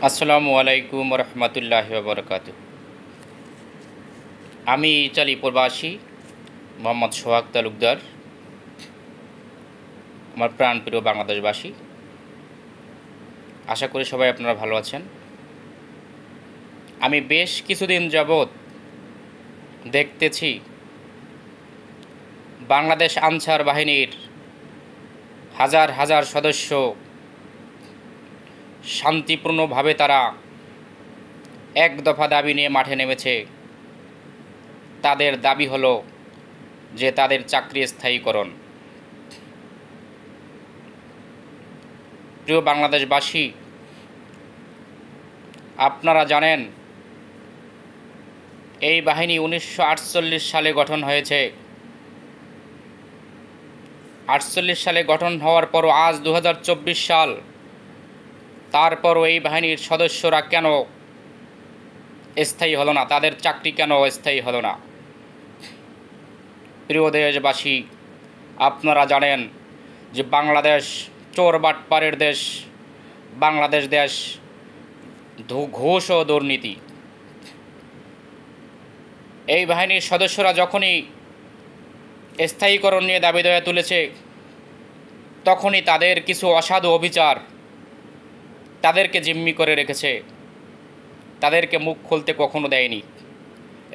আসসালামু আলাইকুম রহমতুল্লাহ বরকাত। আমি ইতালি প্রবাসী মোহাম্মদ সোহাগ তালুকদার। আমার প্রাণপ্রিয় বাংলাদেশবাসী, আশা করি সবাই আপনারা ভালো আছেন। আমি বেশ কিছুদিন যাবৎ দেখতেছি বাংলাদেশ আনসার বাহিনীর হাজার হাজার সদস্য শান্তিপূর্ণভাবে তারা এক দফা দাবি নিয়ে মাঠে নেমেছে। তাদের দাবি হলো যে তাদের চাকরি স্থায়ীকরণ। প্রিয় বাংলাদেশবাসী, আপনারা জানেন এই বাহিনী 1948 সালে গঠন হয়েছে। 48 সালে গঠন হওয়ার পরও আজ 2024 সাল, তারপরও এই বাহিনীর সদস্যরা কেন স্থায়ী হলো না? তাদের চাকরি কেন স্থায়ী হলো না? প্রিয় দেশবাসী, আপনারা জানেন যে বাংলাদেশ চোর বাটপারের দেশ। বাংলাদেশ দেশ ঘুষ ও দুর্নীতি। এই বাহিনীর সদস্যরা যখনই স্থায়ীকরণ নিয়ে দাবি দেওয়া তুলেছে, তখনই তাদের কিছু অসাধু অবিচার তাদেরকে জিম্মি করে রেখেছে, তাদেরকে মুখ খুলতে কখনো দেয়নি।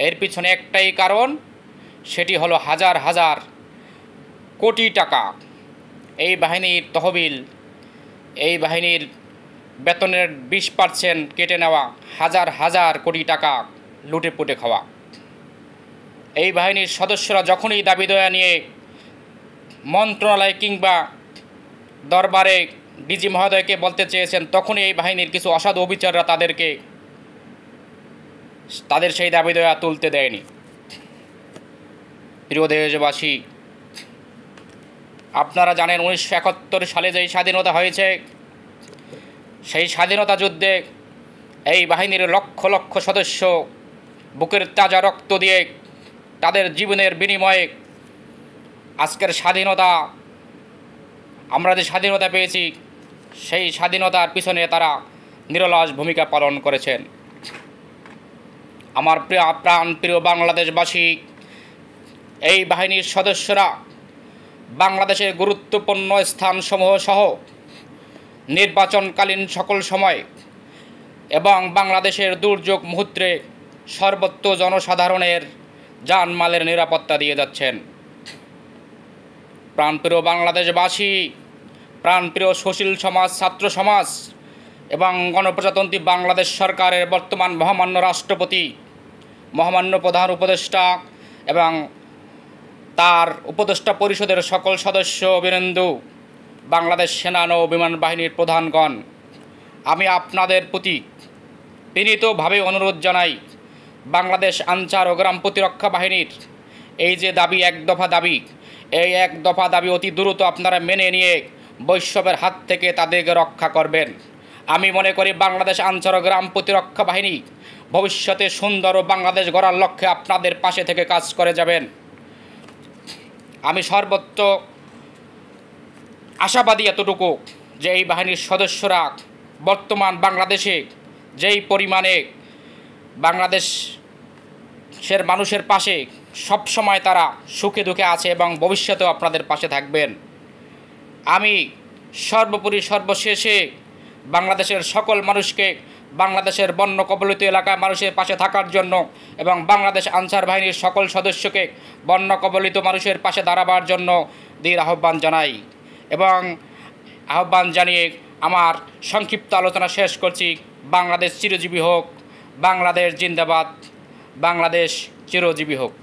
এর পিছনে একটাই কারণ, সেটি হলো হাজার হাজার কোটি টাকা এই বাহিনীর তহবিল, এই বাহিনীর বেতনের 20% কেটে নেওয়া, হাজার হাজার কোটি টাকা লুটে পুটে খাওয়া। এই বাহিনীর সদস্যরা যখনই দাবি দেওয়া নিয়ে মন্ত্রণালয় কিংবা দরবারে ডিজি মহোদয়কে বলতে চেয়েছেন, তখনই এই বাহিনীর কিছু অসাধু অবিচাররা তাদের সেই দাবি দেওয়া তুলতে দেয়নি। প্রিয় দেশবাসী, আপনারা জানেন 1971 সালে যেই স্বাধীনতা হয়েছে, সেই স্বাধীনতা যুদ্ধে এই বাহিনীর লক্ষ লক্ষ সদস্য বুকের তাজা রক্ত দিয়ে তাদের জীবনের বিনিময়ে আজকের স্বাধীনতা, আমরা যে স্বাধীনতা পেয়েছি, সেই স্বাধীনতার পিছনে তারা নিরলস ভূমিকা পালন করেছেন। আমার প্রিয় বাংলাদেশবাসী, এই বাহিনীর সদস্যরা বাংলাদেশের গুরুত্বপূর্ণ স্থানসমূহ সহ নির্বাচনকালীন সকল সময় এবং বাংলাদেশের দুর্যোগ মুহূর্তে সর্বত্র জনসাধারণের জানমালের নিরাপত্তা দিয়ে যাচ্ছেন। প্রাণপ্রিয় বাংলাদেশবাসী, প্রাণপ্রিয় সুশীল সমাজ, ছাত্র সমাজ এবং গণপ্রজাতন্ত্রী বাংলাদেশ সরকারের বর্তমান মহামান্য রাষ্ট্রপতি, মহামান্য প্রধান উপদেষ্টা এবং তার উপদেষ্টা পরিষদের সকল সদস্য বীরেন্দু, বাংলাদেশ সেনা নৌ বিমান বাহিনীর প্রধানগণ, আমি আপনাদের প্রতি বিনীতভাবে অনুরোধ জানাই, বাংলাদেশ আনসার ও গ্রাম প্রতিরক্ষা বাহিনীর এই যে দাবি, এক দফা দাবি, এই এক দফা দাবি অতি দ্রুত আপনারা মেনে নিয়ে বৈষম্যের হাত থেকে তাদেরকে রক্ষা করবেন। আমি মনে করি বাংলাদেশ আনসার ও গ্রাম প্রতিরক্ষা বাহিনী ভবিষ্যতে সুন্দর ও বাংলাদেশ গড়ার লক্ষ্যে আপনাদের পাশে থেকে কাজ করে যাবেন। আমি সর্বত্র আশাবাদী এতটুকু যে এই বাহিনীর সদস্যরা বর্তমান বাংলাদেশে যেই পরিমাণে বাংলাদেশের মানুষের পাশে সবসময় তারা সুখে দুঃখে আছে এবং ভবিষ্যতেও আপনাদের পাশে থাকবেন। আমি সর্বোপরি সর্বশেষে বাংলাদেশের সকল মানুষকে বাংলাদেশের বন্যা কবলিত এলাকার মানুষের পাশে থাকার জন্য এবং বাংলাদেশ আনসার বাহিনীর সকল সদস্যকে বন্যা কবলিত মানুষের পাশে দাঁড়াবার জন্য দৃঢ় আহ্বান জানাই এবং আহ্বান জানিয়ে আমার সংক্ষিপ্ত আলোচনা শেষ করছি। বাংলাদেশ চিরজীবী হোক, বাংলাদেশ জিন্দাবাদ, বাংলাদেশ চিরজীবী হোক।